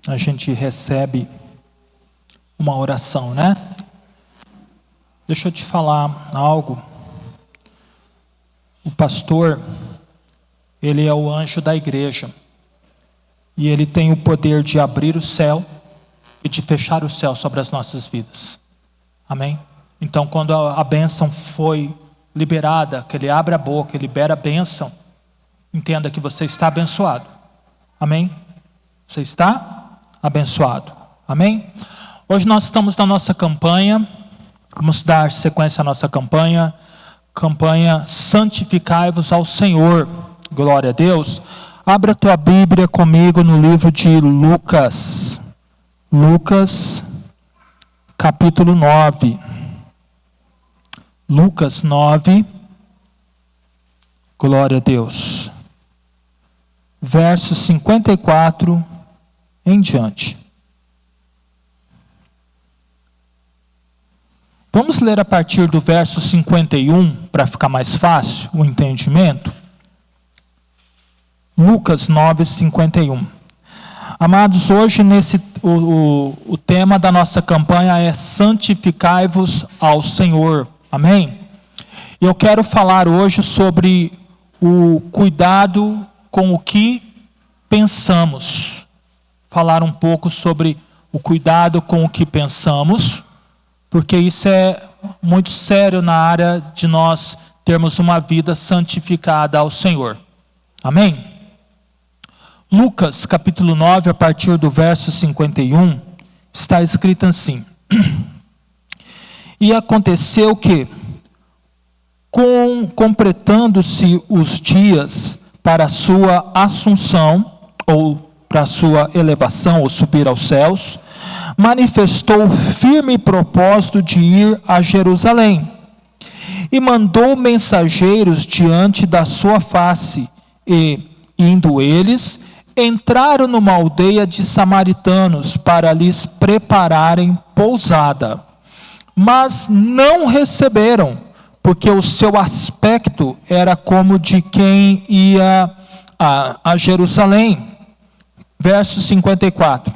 a gente recebe uma oração, né? Deixa eu te falar algo. O pastor, ele é o anjo da igreja. E ele tem o poder de abrir o céu e de fechar o céu sobre as nossas vidas. Amém? Então, quando a bênção foi liberada, que ele abre a boca e libera a bênção, entenda que você está abençoado. Amém? Você está abençoado. Amém? Hoje nós estamos na nossa campanha. Vamos dar sequência à nossa campanha. Campanha Santificai-vos ao Senhor. Glória a Deus. Abra a tua Bíblia comigo no livro de Lucas. Lucas, capítulo 9. Lucas 9. Glória a Deus. Verso 54 em diante. Vamos ler a partir do verso 51, para ficar mais fácil o entendimento. Lucas 9, 51. Amados, hoje o tema da nossa campanha é Santificai-vos ao Senhor. Amém? Eu quero falar hoje sobre o cuidado com o que pensamos. Falar um pouco sobre o cuidado com o que pensamos, porque isso é muito sério na área de nós termos uma vida santificada ao Senhor. Amém? Lucas capítulo 9, a partir do verso 51, está escrito assim: E aconteceu que, completando-se os dias para a sua assunção, ou para a sua elevação, ou subir aos céus, manifestou firme propósito de ir a Jerusalém, e mandou mensageiros diante da sua face, e, indo eles, entraram numa aldeia de samaritanos, para lhes prepararem pousada. Mas não receberam, porque o seu aspecto era como de quem ia a Jerusalém. Verso 54.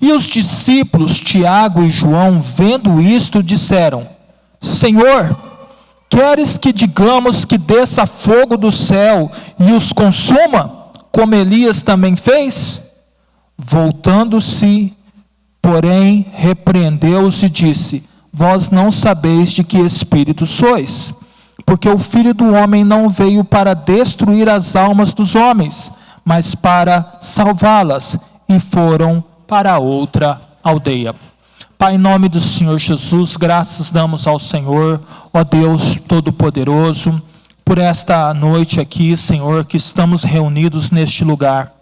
E os discípulos Tiago e João, vendo isto, disseram: Senhor, queres que digamos que desça fogo do céu e os consuma, como Elias também fez? Voltando-se, porém, repreendeu-os e disse: Vós não sabeis de que espírito sois, porque o Filho do Homem não veio para destruir as almas dos homens, mas para salvá-las. E foram para outra aldeia. Pai, em nome do Senhor Jesus, graças damos ao Senhor, ó Deus Todo-Poderoso, por esta noite aqui, Senhor, que estamos reunidos neste lugar.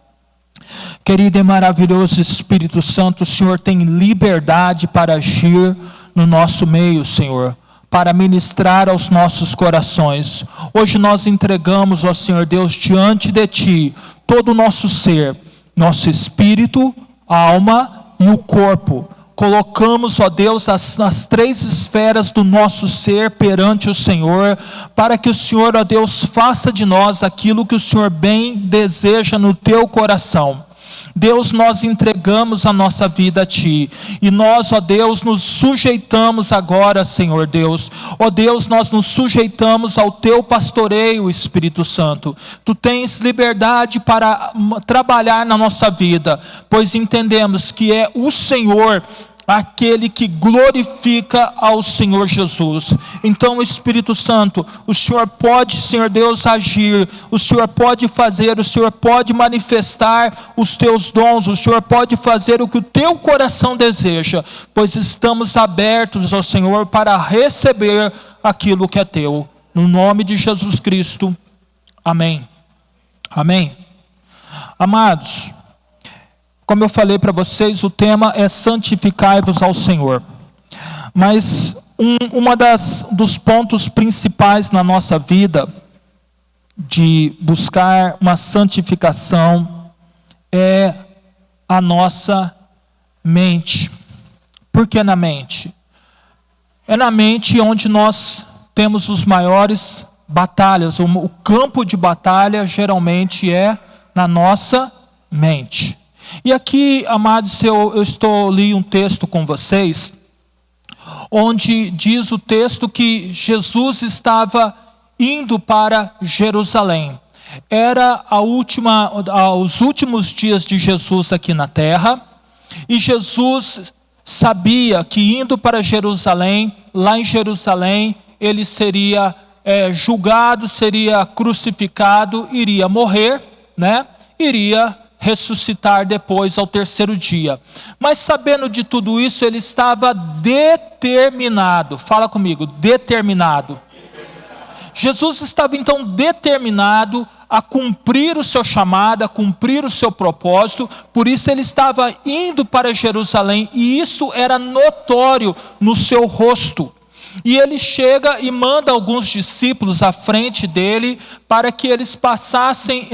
Querido e maravilhoso Espírito Santo, o Senhor tem liberdade para agir no nosso meio, Senhor, para ministrar aos nossos corações. Hoje nós entregamos, ó Senhor Deus, diante de Ti, todo o nosso ser, nosso espírito, alma e o corpo. Colocamos, ó Deus, as três esferas do nosso ser perante o Senhor, para que o Senhor, ó Deus, faça de nós aquilo que o Senhor bem deseja no Teu coração. Deus, nós entregamos a nossa vida a Ti, e nós, ó Deus, nos sujeitamos agora, Senhor Deus, ó Deus, nós nos sujeitamos ao Teu pastoreio, Espírito Santo. Tu tens liberdade para trabalhar na nossa vida, pois entendemos que é o Senhor aquele que glorifica ao Senhor Jesus. Então, Espírito Santo, o Senhor pode, Senhor Deus, agir, o Senhor pode fazer, o Senhor pode manifestar os Teus dons, o Senhor pode fazer o que o Teu coração deseja, pois estamos abertos ao Senhor para receber aquilo que é Teu. No nome de Jesus Cristo, amém. Amém. Amados, como eu falei para vocês, o tema é santificai-vos ao Senhor. Mas dos pontos principais na nossa vida, de buscar uma santificação, é a nossa mente. Por que na mente? É na mente onde nós temos os maiores batalhas. O campo de batalha geralmente é na nossa mente. E aqui, amados, eu li um texto com vocês, onde diz o texto que Jesus estava indo para Jerusalém. Era os últimos dias de Jesus aqui na terra, e Jesus sabia que indo para Jerusalém, lá em Jerusalém, ele seria julgado, seria crucificado, iria morrer, né? Iria ressuscitar depois ao terceiro dia. Mas sabendo de tudo isso, ele estava determinado. Fala comigo, determinado. Jesus estava então determinado a cumprir o seu chamado, a cumprir o seu propósito, por isso ele estava indo para Jerusalém, e isso era notório no seu rosto. E ele chega e manda alguns discípulos à frente dele, para que eles passassem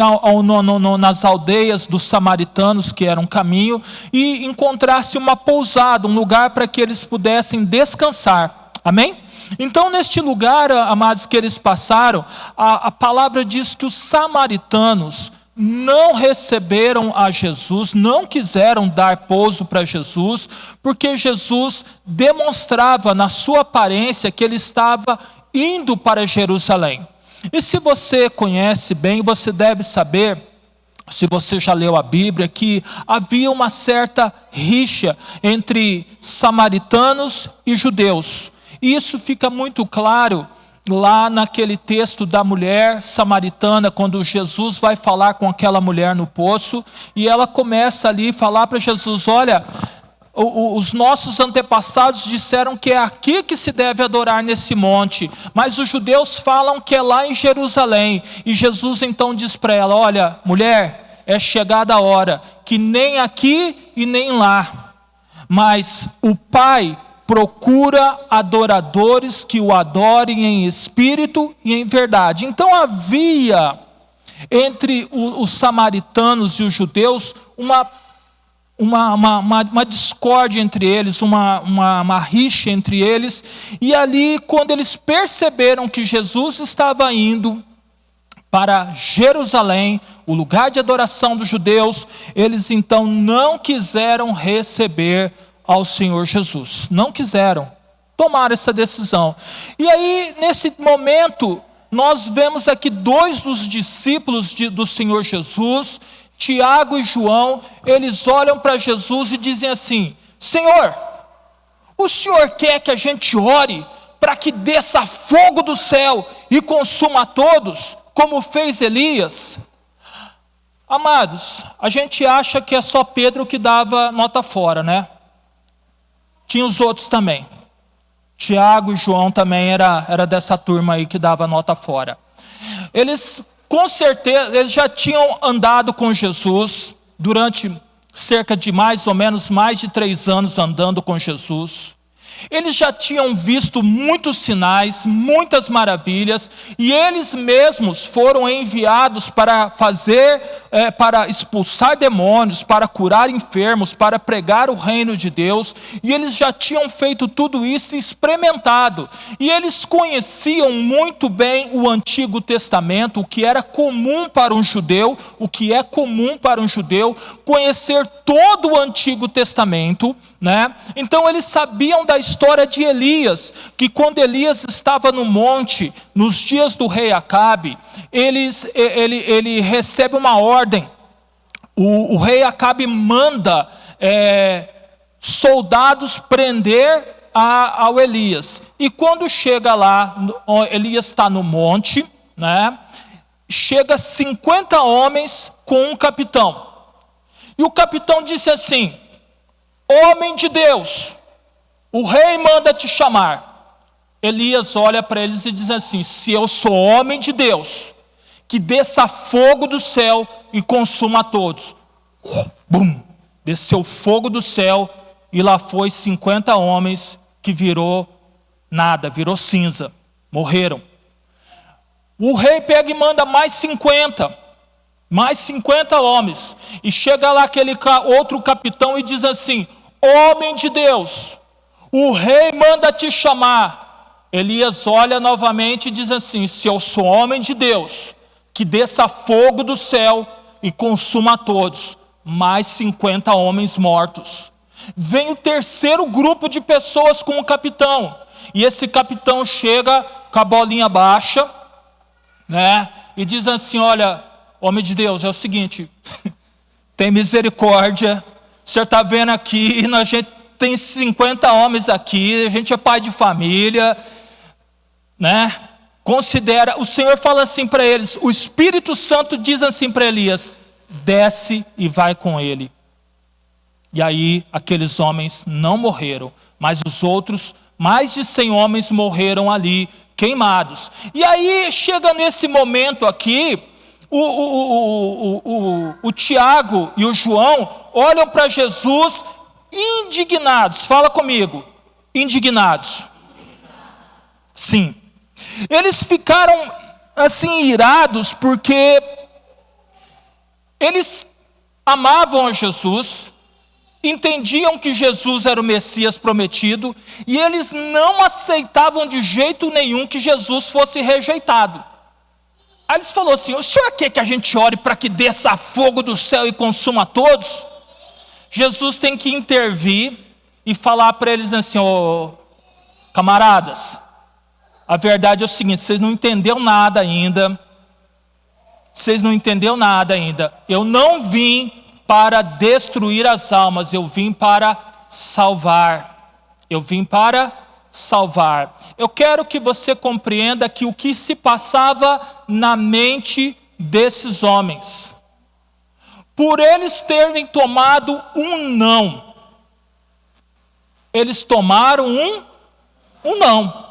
nas aldeias dos samaritanos, que era um caminho, e encontrasse uma pousada, um lugar para que eles pudessem descansar. Amém? Então, neste lugar, amados, que eles passaram, a palavra diz que os samaritanos não receberam a Jesus, não quiseram dar pouso para Jesus, porque Jesus demonstrava na sua aparência que ele estava indo para Jerusalém. E se você conhece bem, você deve saber, se você já leu a Bíblia, que havia uma certa rixa entre samaritanos e judeus. E isso fica muito claro lá naquele texto da mulher samaritana, quando Jesus vai falar com aquela mulher no poço, e ela começa ali a falar para Jesus: olha, os nossos antepassados disseram que é aqui que se deve adorar, nesse monte, mas os judeus falam que é lá em Jerusalém. E Jesus então diz para ela: olha, mulher, é chegada a hora, que nem aqui e nem lá, mas o Pai procura adoradores que o adorem em espírito e em verdade. Então havia entre os samaritanos e os judeus uma discórdia entre eles, uma rixa entre eles. E ali, quando eles perceberam que Jesus estava indo para Jerusalém, o lugar de adoração dos judeus, eles então não quiseram receber ao Senhor Jesus, não quiseram tomar essa decisão. E aí, nesse momento, nós vemos aqui dois dos discípulos do Senhor Jesus, Tiago e João. Eles olham para Jesus e dizem assim: Senhor, o Senhor quer que a gente ore para que desça fogo do céu e consuma a todos, como fez Elias? Amados, a gente acha que é só Pedro que dava nota fora, né? Tinha os outros também. Tiago e João também era dessa turma aí que dava nota fora. Eles, com certeza, eles já tinham andado com Jesus durante cerca de mais ou menos mais de 3 anos andando com Jesus. Eles já tinham visto muitos sinais, muitas maravilhas, e eles mesmos foram enviados para para expulsar demônios, para curar enfermos, para pregar o reino de Deus. E eles já tinham feito tudo isso e experimentado. E eles conheciam muito bem o Antigo Testamento, o que era comum para um judeu, o que é comum para um judeu, conhecer todo o Antigo Testamento, né? Então eles sabiam da história de Elias, que quando Elias estava no monte, nos dias do rei Acabe, ele recebe uma ordem. O rei Acabe manda soldados prender ao Elias. E quando chega lá, Elias está no monte, né? Chega 50 homens com um capitão. E o capitão disse assim: homem de Deus, o rei manda te chamar. Elias olha para eles e diz assim: se eu sou homem de Deus, que desça fogo do céu e consuma a todos. Bum! Desceu fogo do céu e lá foi 50 homens que virou nada, virou cinza, morreram. O rei pega e manda mais 50 homens, e chega lá aquele outro capitão e diz assim: homem de Deus, o rei manda te chamar. Elias olha novamente e diz assim: se eu sou homem de Deus, que desça fogo do céu e consuma a todos. mais 50 homens mortos. Vem o terceiro grupo de pessoas com o capitão. E esse capitão chega com a bolinha baixa, né? E diz assim: olha, homem de Deus, é o seguinte, tem misericórdia, o senhor está vendo aqui, a gente tem 50 homens aqui, a gente é pai de família, né? Considera, o Senhor fala assim para eles, o Espírito Santo diz assim para Elias: desce e vai com ele. E aí aqueles homens não morreram, mas os outros, mais de 100 homens morreram ali, queimados. E aí chega nesse momento aqui, o Tiago e o João olham para Jesus indignados. Fala comigo, indignados. Sim. Eles ficaram assim irados porque eles amavam a Jesus, entendiam que Jesus era o Messias prometido, e eles não aceitavam de jeito nenhum que Jesus fosse rejeitado. Aí eles falaram assim: o senhor quer que a gente ore para que desça fogo do céu e consuma todos? Jesus tem que intervir e falar para eles assim: ô camaradas, a verdade é o seguinte, vocês não entenderam nada ainda. Vocês não entenderam nada ainda. Eu não vim para destruir as almas, eu vim para salvar. Eu vim para salvar. Eu quero que você compreenda que o que se passava na mente desses homens, por eles terem tomado um não, eles tomaram um não.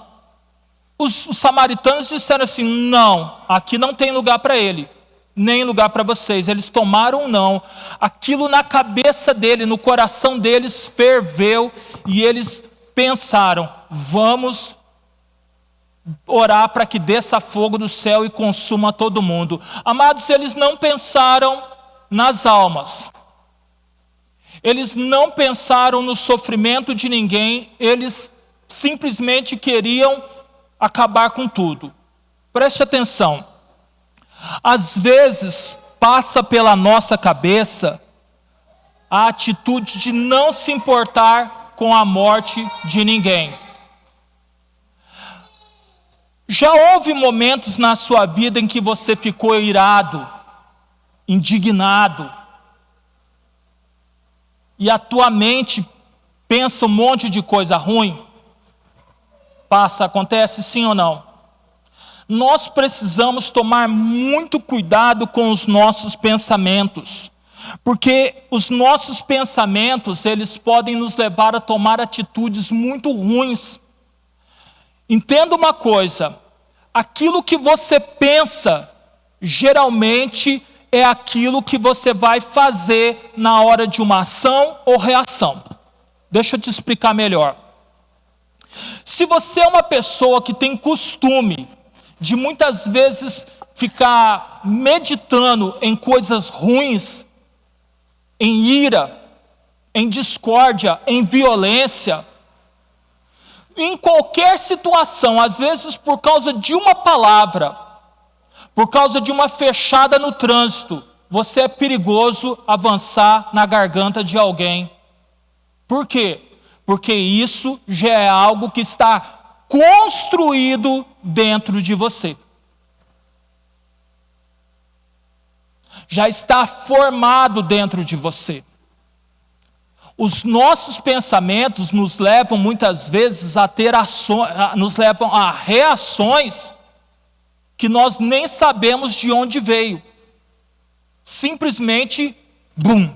Os samaritanos disseram assim: não, aqui não tem lugar para ele, nem lugar para vocês. Eles tomaram um não. Aquilo na cabeça dele, no coração deles ferveu, e eles pensaram: vamos orar para que desça fogo do céu e consuma todo mundo. Amados, eles não pensaram nas almas, eles não pensaram no sofrimento de ninguém, eles simplesmente queriam acabar com tudo. Preste atenção. Às vezes passa pela nossa cabeça a atitude de não se importar com a morte de ninguém. Já houve momentos na sua vida em que você ficou irado, indignado, e a tua mente pensa um monte de coisa ruim? Acontece sim ou não? Nós precisamos tomar muito cuidado com os nossos pensamentos, porque os nossos pensamentos, eles podem nos levar a tomar atitudes muito ruins. Entenda uma coisa: aquilo que você pensa, geralmente é aquilo que você vai fazer na hora de uma ação ou reação. Deixa eu te explicar melhor. Se você é uma pessoa que tem costume de muitas vezes ficar meditando em coisas ruins, em ira, em discórdia, em violência, em qualquer situação, às vezes por causa de uma palavra, por causa de uma fechada no trânsito, você é perigoso avançar na garganta de alguém. Por quê? Porque isso já é algo que está construído dentro de você. Já está formado dentro de você. Os nossos pensamentos nos levam muitas vezes a ter ações, nos levam a reações que nós nem sabemos de onde veio. Simplesmente, bum,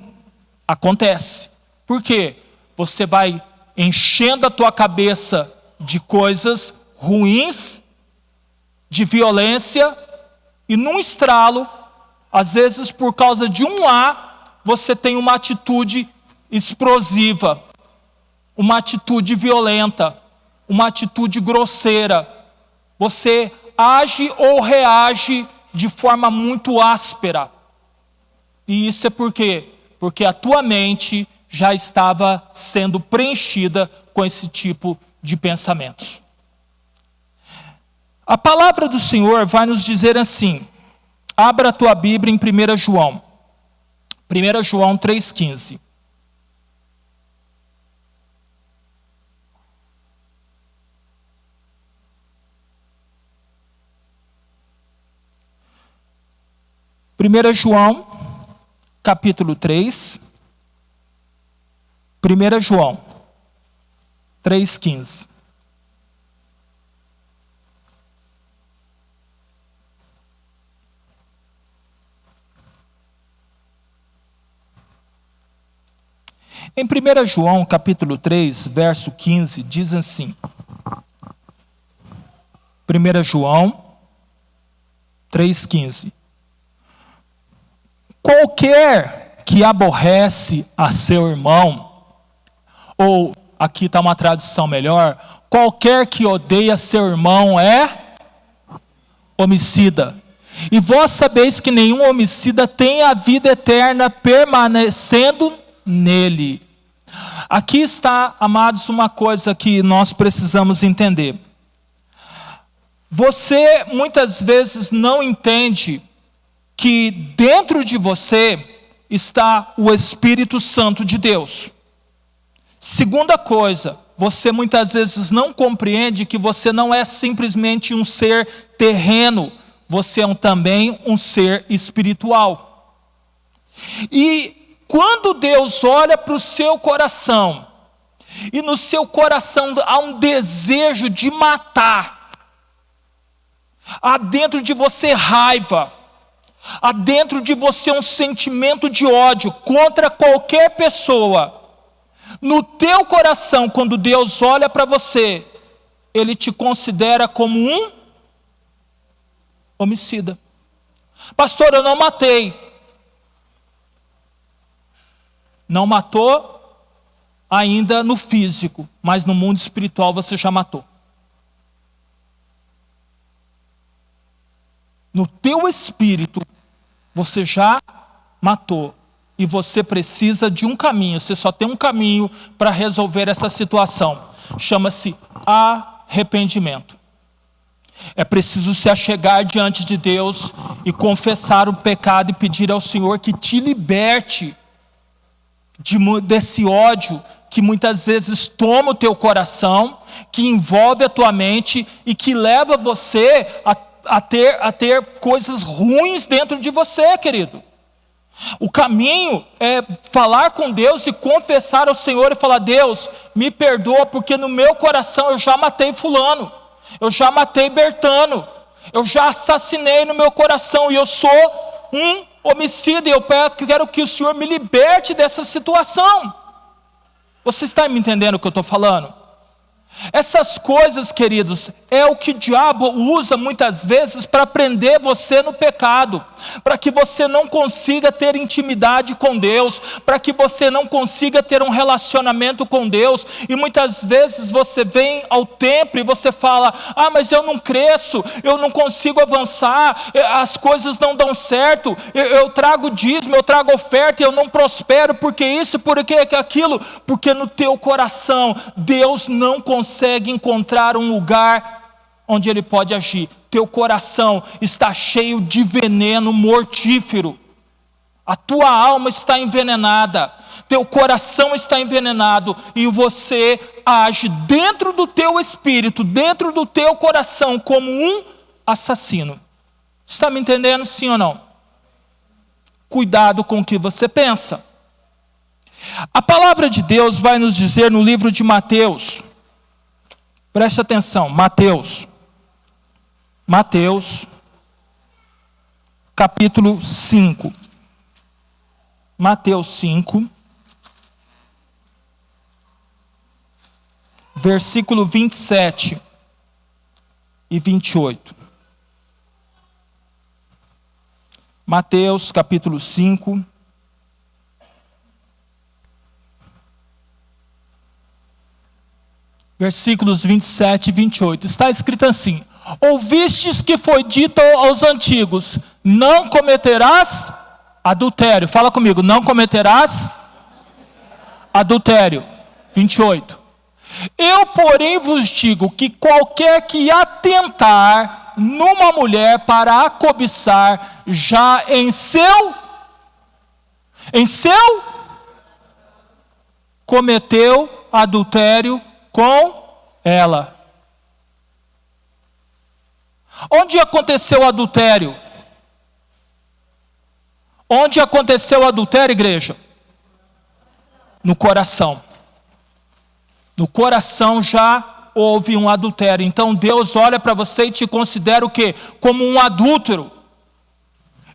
acontece. Por quê? Você vai enchendo a tua cabeça de coisas ruins, de violência, e num estralo, às vezes por causa de um você tem uma atitude explosiva, uma atitude violenta, uma atitude grosseira. Você age ou reage de forma muito áspera. E isso é por quê? Porque a tua mente já estava sendo preenchida com esse tipo de pensamentos. A palavra do Senhor vai nos dizer assim, abra a tua Bíblia em 1 João. 1 João 3,15. Primeira João, capítulo 3, 1 João 3,15. Em 1 João, capítulo 3, verso 15, diz assim. 1 João 3,15. Qualquer que aborrece a seu irmão, ou aqui está uma tradução melhor, qualquer que odeia seu irmão é homicida. E vós sabeis que nenhum homicida tem a vida eterna permanecendo nele. Aqui está, amados, uma coisa que nós precisamos entender. Você muitas vezes não entende que dentro de você está o Espírito Santo de Deus. Segunda coisa, você muitas vezes não compreende que você não é simplesmente um ser terreno, você é também um ser espiritual. E quando Deus olha para o seu coração, e no seu coração há um desejo de matar, há dentro de você raiva, há dentro de você um sentimento de ódio contra qualquer pessoa. No teu coração, quando Deus olha para você, Ele te considera como um homicida. Pastor, eu não matei. Não matou ainda no físico, mas no mundo espiritual você já matou. No teu espírito, você já matou. E você precisa de um caminho. Você só tem um caminho para resolver essa situação. Chama-se arrependimento. É preciso se achegar diante de Deus e confessar o pecado e pedir ao Senhor que te liberte desse ódio que muitas vezes toma o teu coração, que envolve a tua mente e que leva você a ter coisas ruins dentro de você, querido. O caminho é falar com Deus e confessar ao Senhor e falar: Deus, me perdoa porque no meu coração eu já matei fulano, eu já matei Bertano, eu já assassinei no meu coração e eu sou um homicida e eu quero que o Senhor me liberte dessa situação. Você está me entendendo o que eu estou falando? Essas coisas, queridos, é o que o diabo usa muitas vezes para prender você no pecado, para que você não consiga ter intimidade com Deus, para que você não consiga ter um relacionamento com Deus, e muitas vezes você vem ao templo e você fala: ah, mas eu não cresço, eu não consigo avançar, as coisas não dão certo, eu trago dízimo, eu trago oferta e eu não prospero, porque isso, porque aquilo, porque no teu coração Deus não consegue encontrar um lugar onde Ele pode agir. Teu coração está cheio de veneno mortífero. A tua alma está envenenada. Teu coração está envenenado. E você age dentro do teu espírito, dentro do teu coração, como um assassino. Está me entendendo, sim ou não? Cuidado com o que você pensa. A palavra de Deus vai nos dizer no livro de Mateus. Preste atenção, Mateus, capítulo 5. Mateus 5, versículo 27 e 28. Mateus, capítulo 5. Versículos 27 e 28, está escrito assim: ouvistes que foi dito aos antigos, não cometerás adultério. Fala comigo, não cometerás adultério. 28. Eu, porém, vos digo que qualquer que atentar numa mulher para a cobiçar, já em seu... em seu cometeu adultério com ela. Onde aconteceu o adultério? Onde aconteceu o adultério, igreja? No coração. No coração já houve um adultério. Então Deus olha para você e te considera o quê? Como um adúltero.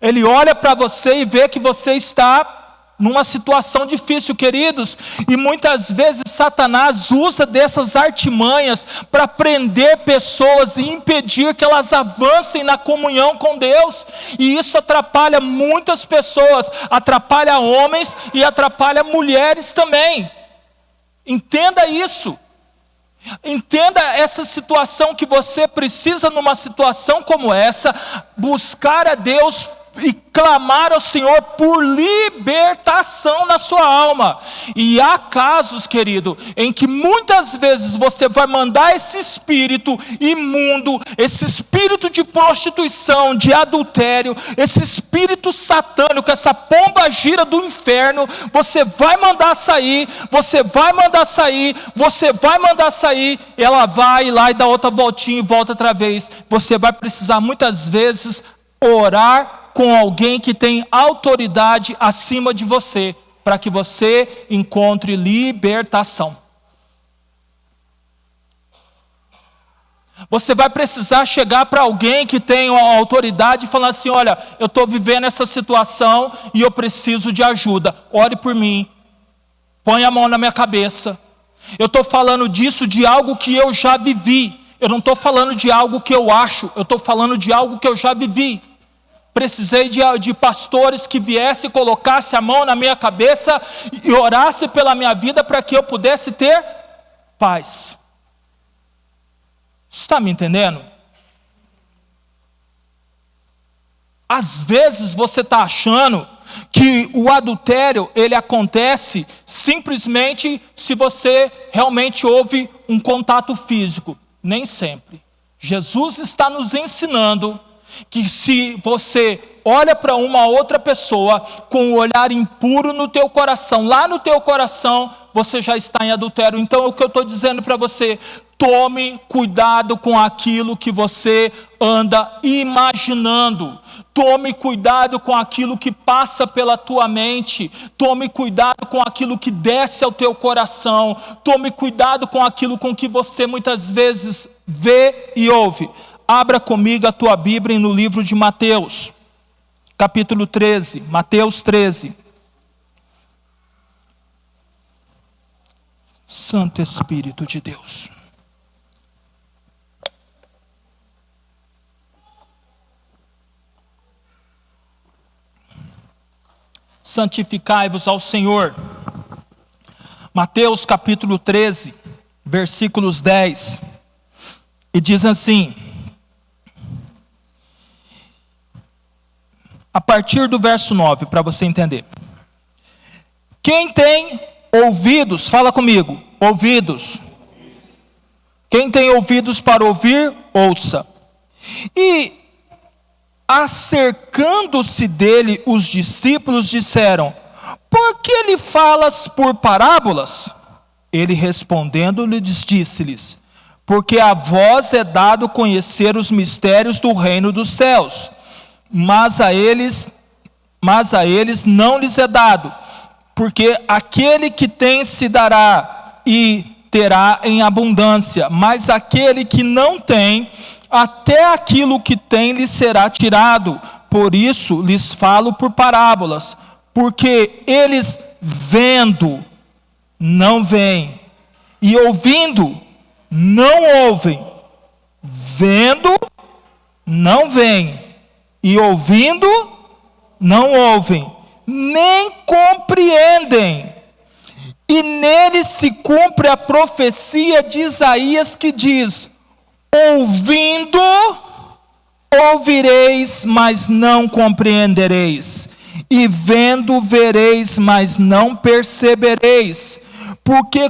Ele olha para você e vê que você está numa situação difícil, queridos, e muitas vezes Satanás usa dessas artimanhas para prender pessoas e impedir que elas avancem na comunhão com Deus, e isso atrapalha muitas pessoas, atrapalha homens e atrapalha mulheres também. Entenda isso. Entenda essa situação, que você precisa, numa situação como essa, buscar a Deus e clamar ao Senhor por libertação na sua alma. E há casos, querido, em que muitas vezes você vai mandar esse espírito imundo, esse espírito de prostituição, de adultério, esse espírito satânico, essa pomba gira do inferno, você vai mandar sair, você vai mandar sair, você vai mandar sair, ela vai lá e dá outra voltinha e volta outra vez. Você vai precisar muitas vezes orar com alguém que tem autoridade acima de você, para que você encontre libertação. Você vai precisar chegar para alguém que tem autoridade e falar assim: olha, eu estou vivendo essa situação e eu preciso de ajuda, ore por mim, põe a mão na minha cabeça. Eu estou falando disso, de algo que eu já vivi, eu não estou falando de algo que eu acho, eu estou falando de algo que eu já vivi. Precisei de pastores que viessem e colocassem a mão na minha cabeça e orassem pela minha vida para que eu pudesse ter paz. Está me entendendo? Às vezes você está achando que o adultério, ele acontece simplesmente se você realmente houve um contato físico. Nem sempre. Jesus está nos ensinando que se você olha para uma outra pessoa com um olhar impuro no teu coração, lá no teu coração, você já está em adultério. Então, o que eu estou dizendo para você: tome cuidado com aquilo que você anda imaginando. Tome cuidado com aquilo que passa pela tua mente. Tome cuidado com aquilo que desce ao teu coração. Tome cuidado com aquilo com que você muitas vezes vê e ouve. Abra comigo a tua Bíblia no livro de Mateus, capítulo 13, Mateus 13. Santo Espírito de Deus. Santificai-vos ao Senhor. Mateus capítulo 13, versículos 10. E diz assim, a partir do verso 9, para você entender. Quem tem ouvidos, fala comigo, ouvidos. Quem tem ouvidos para ouvir, ouça. E acercando-se dele, os discípulos disseram: por que lhe falas por parábolas? Ele respondendo-lhes, disse-lhes: porque a vós é dado conhecer os mistérios do reino dos céus, mas a eles não lhes é dado, porque aquele que tem se dará e terá em abundância, mas aquele que não tem, até aquilo que tem lhe será tirado. Por isso lhes falo por parábolas, porque eles vendo não veem, e ouvindo não ouvem, vendo não veem, e ouvindo não ouvem, nem compreendem. E nele se cumpre a profecia de Isaías que diz: ouvindo, ouvireis, mas não compreendereis, e vendo, vereis, mas não percebereis, porque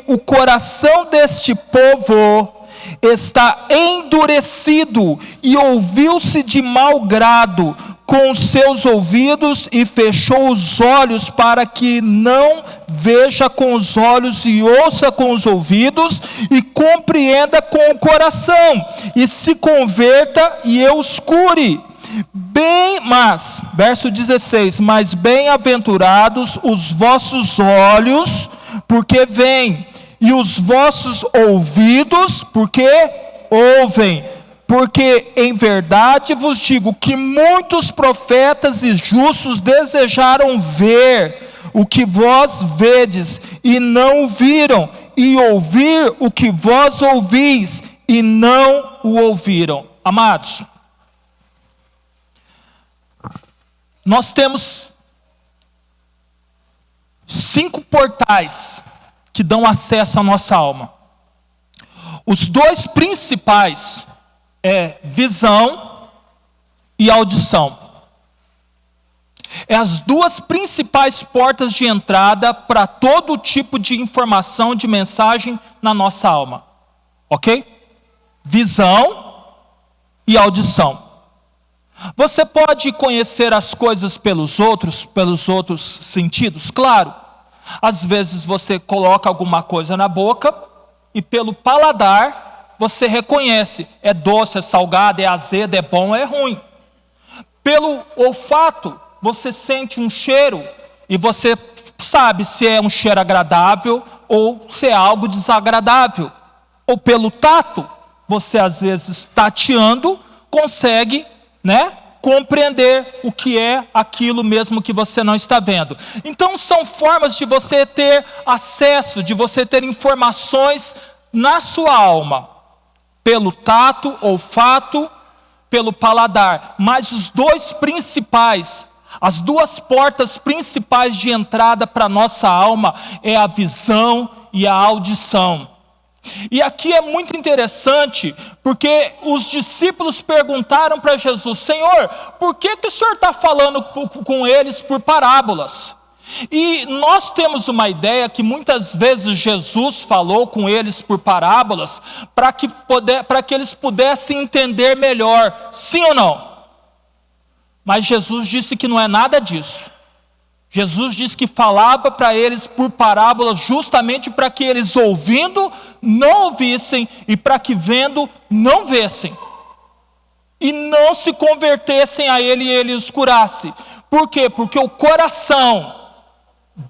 o coração deste povo está endurecido, e ouviu-se de mau grado, com os seus ouvidos e fechou os olhos para que não veja com os olhos e ouça com os ouvidos e compreenda com o coração e se converta e eu os cure. Verso 16, mas bem-aventurados os vossos olhos, porque veem, e os vossos ouvidos, porque ouvem. Porque em verdade vos digo que muitos profetas e justos desejaram ver o que vós vedes e não viram, e ouvir o que vós ouvis e não o ouviram. Amados, nós temos 5 portais que dão acesso à nossa alma. Os 2 principais é visão e audição. É as 2 principais portas de entrada para todo tipo de informação, de mensagem na nossa alma. Ok? Visão e audição. Você pode conhecer as coisas pelos outros sentidos? Claro. Às vezes você coloca alguma coisa na boca e pelo paladar você reconhece, é doce, é salgado, é azedo, é bom, é ruim. Pelo olfato, você sente um cheiro e você sabe se é um cheiro agradável ou se é algo desagradável. Ou pelo tato, você às vezes tateando, consegue, compreender o que é aquilo mesmo que você não está vendo. Então são formas de você ter acesso, de você ter informações na sua alma. Pelo tato, olfato, pelo paladar. Mas os 2 principais, as 2 portas principais de entrada para a nossa alma é a visão e a audição. E aqui é muito interessante, porque os discípulos perguntaram para Jesus: Senhor, por que o Senhor está falando com eles por parábolas? E nós temos uma ideia que muitas vezes Jesus falou com eles por parábolas para que eles pudessem entender melhor, sim ou não? Mas Jesus disse que não é nada disso. Jesus disse que falava para eles por parábolas justamente para que eles ouvindo não ouvissem e para que vendo não vissem. E não se convertessem a ele e ele os curasse. Por quê? Porque o coração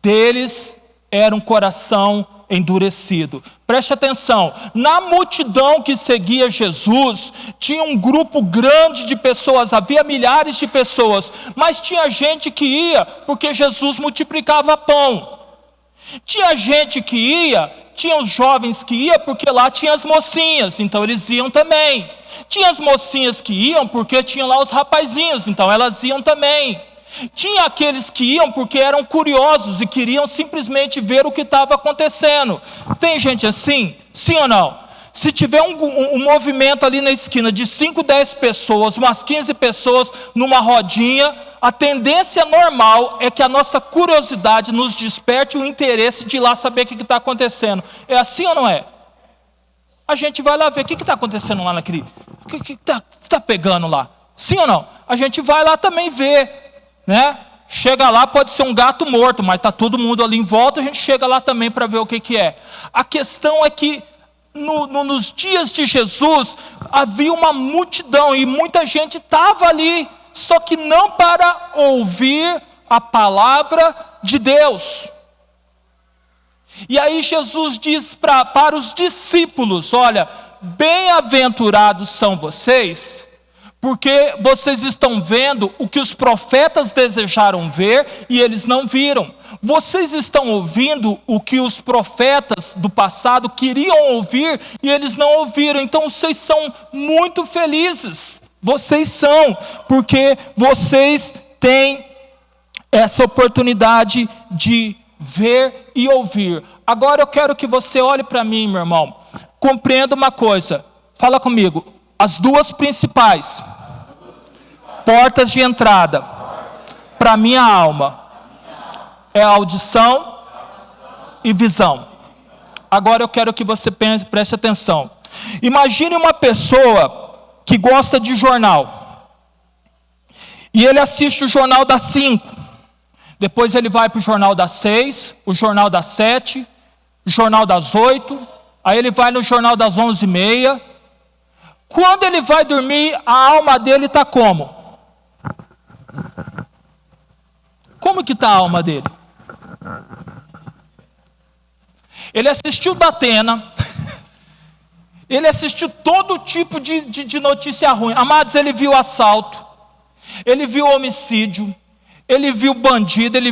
deles era um coração endurecido. Preste atenção, na multidão que seguia Jesus, tinha um grupo grande de pessoas, havia milhares de pessoas, mas tinha gente que ia porque Jesus multiplicava pão. Tinha gente que ia, tinha os jovens que iam porque lá tinha as mocinhas, então eles iam também. Tinha as mocinhas que iam porque tinham lá os rapazinhos, então elas iam também. Tinha aqueles que iam porque eram curiosos e queriam simplesmente ver o que estava acontecendo. Tem gente assim? Sim ou não? Se tiver um movimento ali na esquina de 5, 10 pessoas, umas 15 pessoas numa rodinha, a tendência normal é que a nossa curiosidade nos desperte o interesse de ir lá saber o que está acontecendo. É assim ou não é? A gente vai lá ver o que está acontecendo lá naquele... O que está pegando lá? Sim ou não? A gente vai lá também ver. Chega lá, pode ser um gato morto, mas está todo mundo ali em volta, a gente chega lá também para ver o que é. A questão é que nos dias de Jesus havia uma multidão e muita gente estava ali, só que não para ouvir a palavra de Deus. E aí Jesus diz para os discípulos: olha, bem-aventurados são vocês, porque vocês estão vendo o que os profetas desejaram ver e eles não viram. Vocês estão ouvindo o que os profetas do passado queriam ouvir e eles não ouviram. Então vocês são muito felizes. Vocês são, porque vocês têm essa oportunidade de ver e ouvir. Agora eu quero que você olhe para mim, meu irmão. Compreenda uma coisa. Fala comigo. As 2 principais portas de entrada para a minha alma é audição e visão. Agora eu quero que você preste atenção. Imagine uma pessoa que gosta de jornal E ele assiste o jornal das 5. Depois ele vai para o jornal das 6, o jornal das 7, o jornal das 8. Aí ele vai no jornal das 11h30. Quando ele vai dormir, a alma dele está como? Como que está a alma dele? Ele assistiu Datena, ele assistiu todo tipo de notícia ruim. Amados, ele viu assalto, ele viu homicídio, ele viu bandido, ele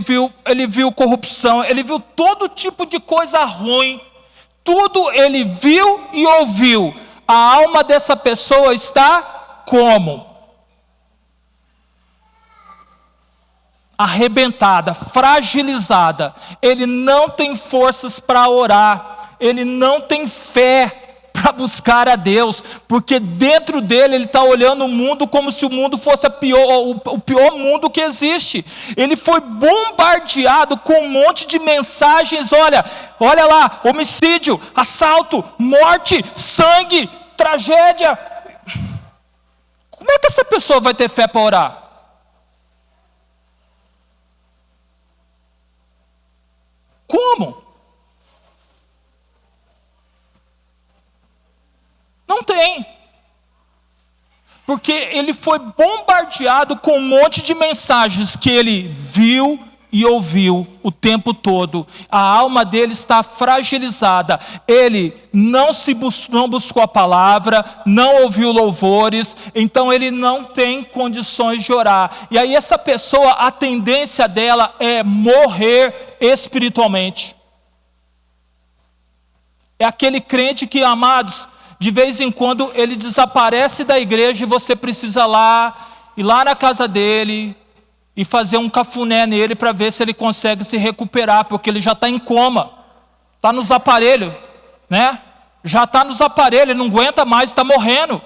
viu corrupção, ele viu todo tipo de coisa ruim. Tudo ele viu e ouviu. A alma dessa pessoa está como? Arrebentada, fragilizada. Ele não tem forças para orar, ele não tem fé para buscar a Deus, porque dentro dele ele está olhando o mundo como se o mundo fosse o pior mundo que existe. Ele foi bombardeado com um monte de mensagens. Olha lá, homicídio, assalto, morte, sangue, tragédia. Como é que essa pessoa vai ter fé para orar? Como? Não tem. Porque ele foi bombardeado com um monte de mensagens que ele viu e ouviu o tempo todo. A alma dele está fragilizada. Ele não buscou a palavra, não ouviu louvores, então ele não tem condições de orar. E aí essa pessoa, a tendência dela é morrer espiritualmente. É aquele crente que, amados, de vez em quando ele desaparece da igreja e você precisa ir lá na casa dele e fazer um cafuné nele para ver se ele consegue se recuperar, porque ele já está em coma, está nos aparelhos, né? Já está nos aparelhos, ele não aguenta mais, está morrendo.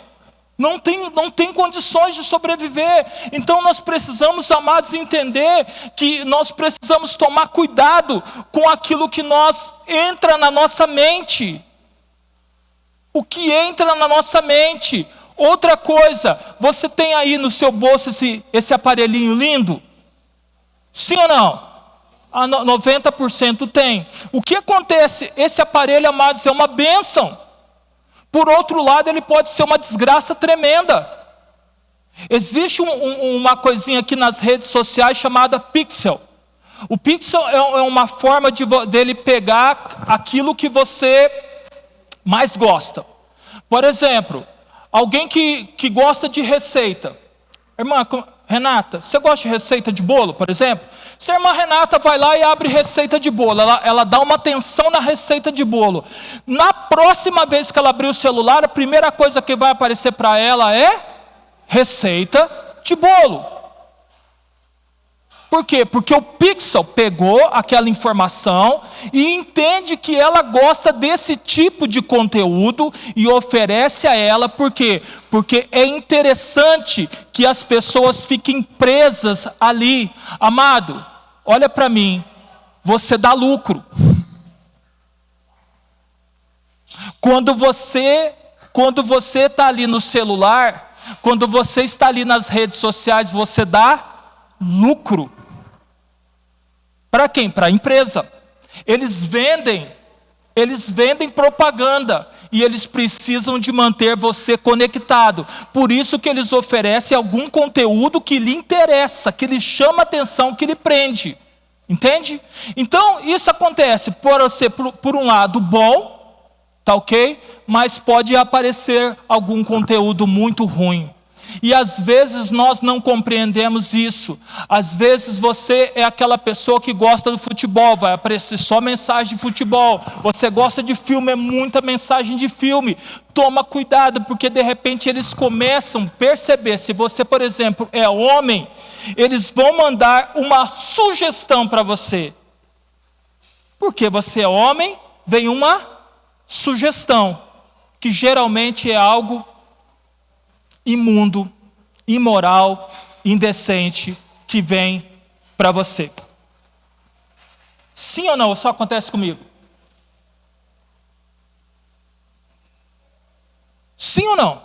Não tem condições de sobreviver. Então nós precisamos, amados, entender que nós precisamos tomar cuidado com aquilo que entra na nossa mente. O que entra na nossa mente. Outra coisa, você tem aí no seu bolso esse aparelhinho lindo? Sim ou não? 90% tem. O que acontece? Esse aparelho, amados, é uma bênção. Por outro lado, ele pode ser uma desgraça tremenda. Existe uma coisinha aqui nas redes sociais chamada Pixel. O Pixel é uma forma dele pegar aquilo que você mais gosta. Por exemplo, alguém que gosta de receita. Irmã Renata, você gosta de receita de bolo, por exemplo? Se a irmã Renata vai lá e abre receita de bolo, ela dá uma atenção na receita de bolo. Na próxima vez que ela abrir o celular, a primeira coisa que vai aparecer para ela é receita de bolo. Por quê? Porque o Pixel pegou aquela informação e entende que ela gosta desse tipo de conteúdo e oferece a ela. Por quê? Porque é interessante que as pessoas fiquem presas ali. Amado, olha para mim, você dá lucro. Quando você está ali no celular, quando você está ali nas redes sociais, você dá lucro. Para quem? Para a empresa. Eles vendem propaganda e eles precisam de manter você conectado. Por isso que eles oferecem algum conteúdo que lhe interessa, que lhe chama atenção, que lhe prende. Entende? Então isso acontece por um lado bom, tá ok? Mas pode aparecer algum conteúdo muito ruim. E às vezes nós não compreendemos isso. Às vezes você é aquela pessoa que gosta do futebol, vai aparecer só mensagem de futebol. Você gosta de filme, é muita mensagem de filme. Toma cuidado, porque de repente eles começam a perceber. Se você, por exemplo, é homem, eles vão mandar uma sugestão para você. Porque você é homem, vem uma sugestão, que geralmente é algo imundo, imoral, indecente, que vem para você. Sim ou não? Só acontece comigo? Sim ou não?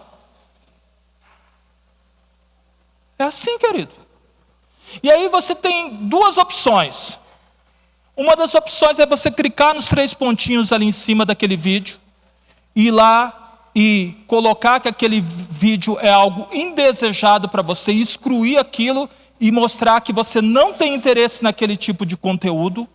É assim, querido. E aí você tem duas opções. Uma das opções é você clicar nos 3 pontinhos ali em cima daquele vídeo, ir lá e colocar que aquele vídeo é algo indesejado para você, excluir aquilo e mostrar que você não tem interesse naquele tipo de conteúdo,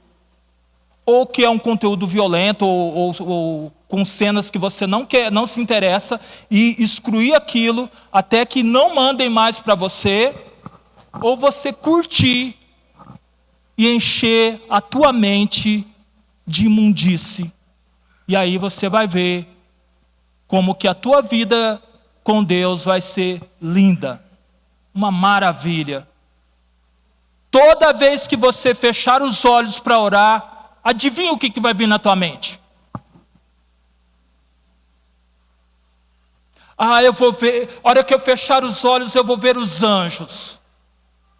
ou que é um conteúdo violento, ou com cenas que você não quer, não se interessa, e excluir aquilo até que não mandem mais para você, ou você curtir e encher a tua mente de imundície. E aí você vai ver como que a tua vida com Deus vai ser linda, uma maravilha. Toda vez que você fechar os olhos para orar, adivinha o que vai vir na tua mente? Eu vou ver, a hora que eu fechar os olhos, eu vou ver os anjos.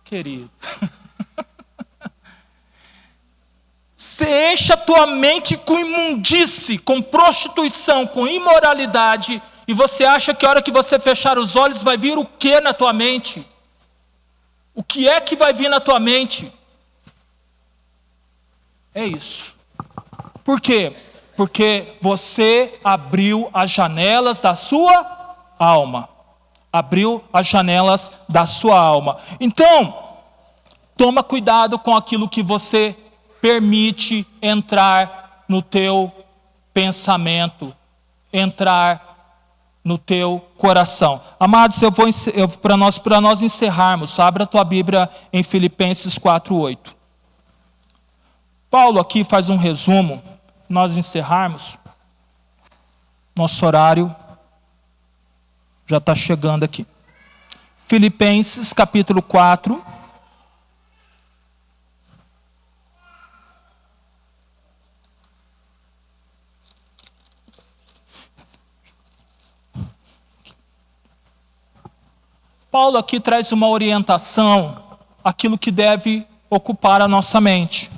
Querido, você enche a tua mente com imundície, com prostituição, com imoralidade, e você acha que a hora que você fechar os olhos, vai vir o que na tua mente? O que é que vai vir na tua mente? É isso. Por quê? Porque você abriu as janelas da sua alma. Abriu as janelas da sua alma. Então, toma cuidado com aquilo que você permite entrar no teu pensamento, entrar no teu coração. Amados, para nós encerrarmos, abra a tua Bíblia em Filipenses 4:8. Paulo aqui faz um resumo, nós encerrarmos. Nosso horário já está chegando aqui. Filipenses capítulo 4. Paulo aqui traz uma orientação, aquilo que deve ocupar a nossa mente.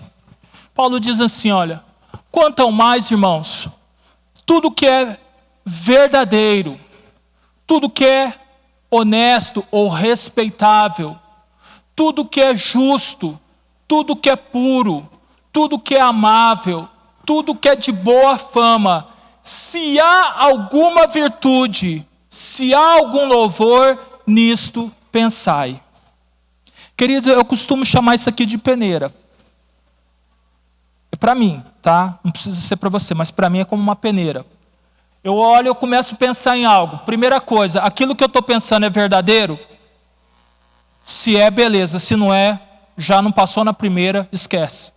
Paulo diz assim, olha, quanto ao mais, irmãos, tudo que é verdadeiro, tudo que é honesto ou respeitável, tudo que é justo, tudo que é puro, tudo que é amável, tudo que é de boa fama, se há alguma virtude, se há algum louvor, nisto pensai. Queridos, eu costumo chamar isso aqui de peneira. É para mim, tá? Não precisa ser para você, mas para mim é como uma peneira. Eu olho, eu começo a pensar em algo. Primeira coisa, aquilo que eu estou pensando é verdadeiro? Se é, beleza. Se não é, já não passou na primeira, esquece.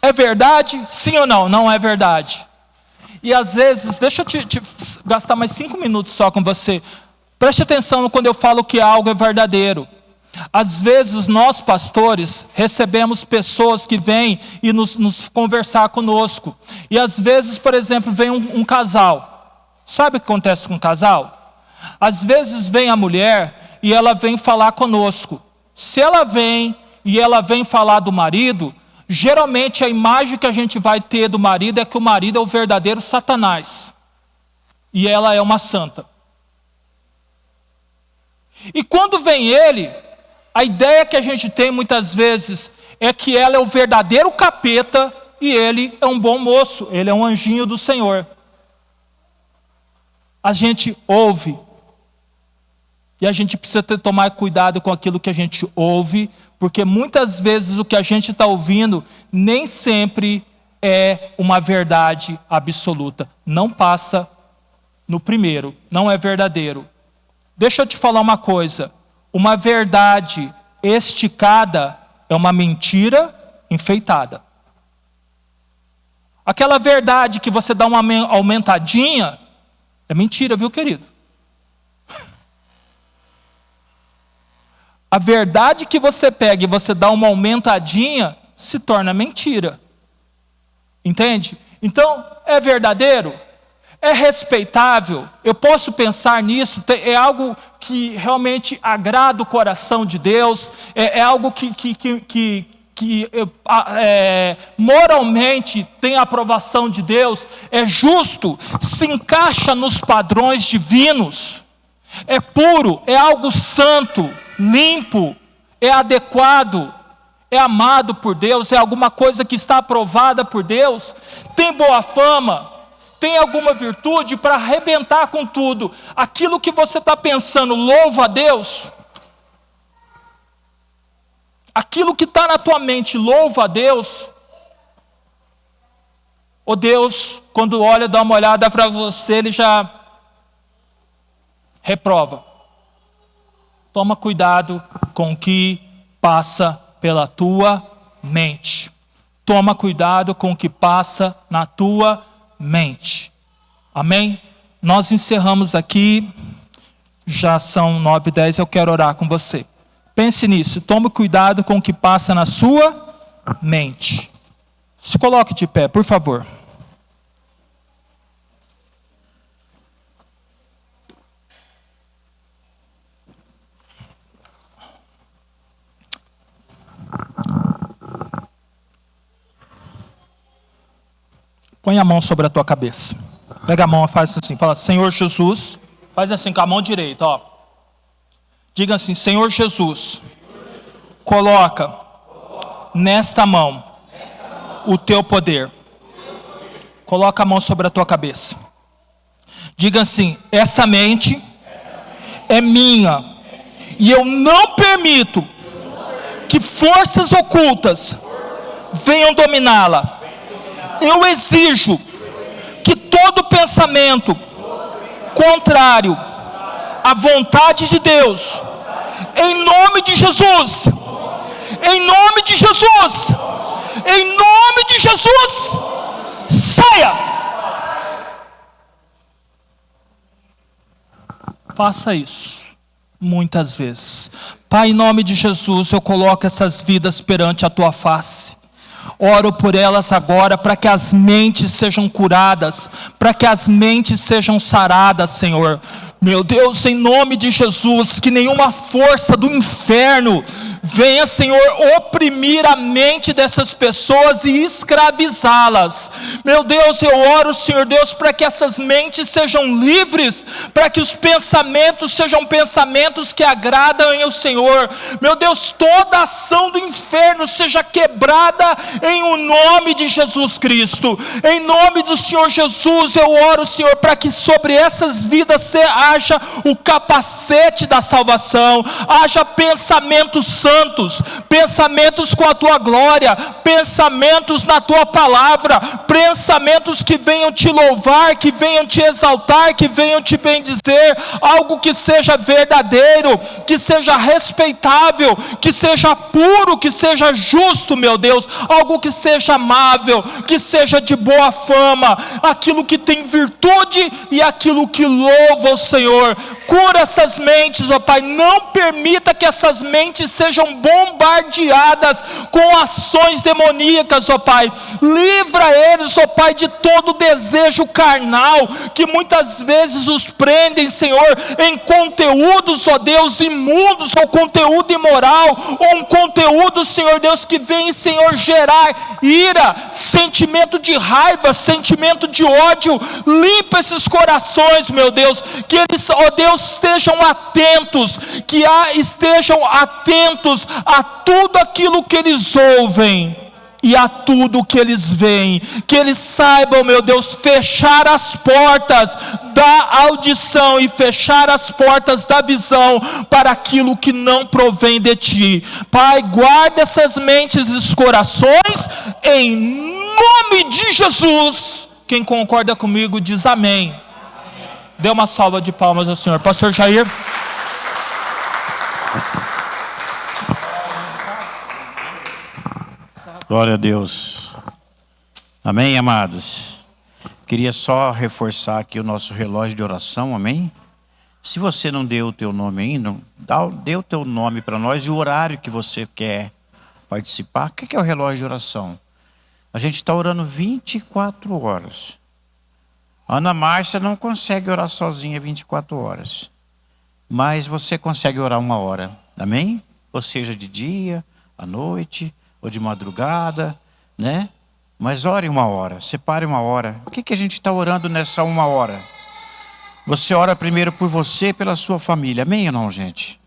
É verdade? Sim ou não? Não é verdade. E às vezes, deixa eu te gastar mais 5 minutos só com você. Preste atenção quando eu falo que algo é verdadeiro. Às vezes nós pastores recebemos pessoas que vêm e nos conversar conosco. E às vezes, por exemplo, vem um casal. Sabe o que acontece com um casal? Às vezes vem a mulher e ela vem falar conosco. Se ela vem e ela vem falar do marido, geralmente a imagem que a gente vai ter do marido é que o marido é o verdadeiro Satanás. E ela é uma santa. E quando vem ele, a ideia que a gente tem muitas vezes é que ela é o verdadeiro capeta e ele é um bom moço, ele é um anjinho do Senhor. A gente ouve. E a gente precisa tomar cuidado com aquilo que a gente ouve, porque muitas vezes o que a gente está ouvindo nem sempre é uma verdade absoluta. Não passa no primeiro, não é verdadeiro. Deixa eu te falar uma coisa. Uma verdade esticada é uma mentira enfeitada. Aquela verdade que você dá uma aumentadinha é mentira, viu, querido? A verdade que você pega e você dá uma aumentadinha se torna mentira. Entende? Então, é verdadeiro? É respeitável? Eu posso pensar nisso? É algo que realmente agrada o coração de Deus? É algo que moralmente tem a aprovação de Deus? É justo? Se encaixa nos padrões divinos? É puro? É algo santo? limpo, é adequado, é amado por Deus, é alguma coisa que está aprovada por Deus, tem boa fama, tem alguma virtude para arrebentar com tudo. Aquilo que você está pensando, louva a Deus. Aquilo que está na tua mente, louva a Deus. Ou Deus, quando olha, dá uma olhada para você, Ele já reprova. Toma cuidado com o que passa pela tua mente. Toma cuidado com o que passa na tua mente. Amém? Nós encerramos aqui. Já são 9h10, eu quero orar com você. Pense nisso, tome cuidado com o que passa na sua mente. Se coloque de pé, por favor. Põe a mão sobre a tua cabeça. Pega a mão e faz assim, fala: Senhor Jesus. Faz assim com a mão direita, ó. Diga assim: Senhor Jesus, coloca nesta mão o teu poder. Coloca a mão sobre a tua cabeça. Diga assim: esta mente é minha, e eu não permito que forças ocultas venham dominá-la. Eu exijo que todo pensamento contrário à vontade de Deus, em nome de Jesus, em nome de Jesus, em nome de Jesus, saia. Faça isso muitas vezes. Pai, em nome de Jesus, eu coloco essas vidas perante a tua face. Oro por elas agora, para que as mentes sejam curadas, para que as mentes sejam saradas, Senhor. Meu Deus, em nome de Jesus, que nenhuma força do inferno venha, Senhor, oprimir a mente dessas pessoas e escravizá-las. Meu Deus, eu oro, Senhor Deus, para que essas mentes sejam livres, para que os pensamentos sejam pensamentos que agradam ao Senhor. Meu Deus, toda ação do inferno seja quebrada em o nome de Jesus Cristo. Em nome do Senhor Jesus, eu oro, Senhor, para que sobre essas vidas haja o capacete da salvação, haja pensamentos santos, pensamentos com a tua glória, pensamentos na tua palavra, pensamentos que venham te louvar, que venham te exaltar, que venham te bendizer, algo que seja verdadeiro, que seja respeitável, que seja puro, que seja justo, meu Deus, algo que seja amável, que seja de boa fama, aquilo que tem virtude e aquilo que louva o Senhor. Cura essas mentes, ó Pai, não permita que essas mentes sejam bombardeadas com ações demoníacas, ó Pai. Livra eles, ó Pai, de todo desejo carnal que muitas vezes os prendem, Senhor, em conteúdos, ó Deus, imundos, ou conteúdo imoral, ou um conteúdo, Senhor Deus, que vem, Senhor, gerar ira, sentimento de raiva, sentimento de ódio. Limpa esses corações, meu Deus, que eles, ó Deus, estejam atentos, estejam atentos a tudo aquilo que eles ouvem e a tudo que eles veem, que eles saibam, meu Deus, fechar as portas da audição e fechar as portas da visão para aquilo que não provém de ti. Pai, guarda essas mentes e os corações, em nome de Jesus. Quem concorda comigo diz amém. Dê uma salva de palmas ao Senhor. Pastor Jair. Glória a Deus. Amém, amados? Queria só reforçar aqui o nosso relógio de oração, amém? Se você não deu o teu nome ainda, dê o teu nome para nós e o horário que você quer participar. O que é o relógio de oração? A gente está orando 24 horas. A Ana Márcia não consegue orar sozinha 24 horas. Mas você consegue orar 1 hora, amém? Ou seja, de dia, à noite, ou de madrugada, né? Mas ore 1 hora, separe 1 hora. O que a gente está orando nessa 1 hora? Você ora primeiro por você e pela sua família, amém ou não, gente?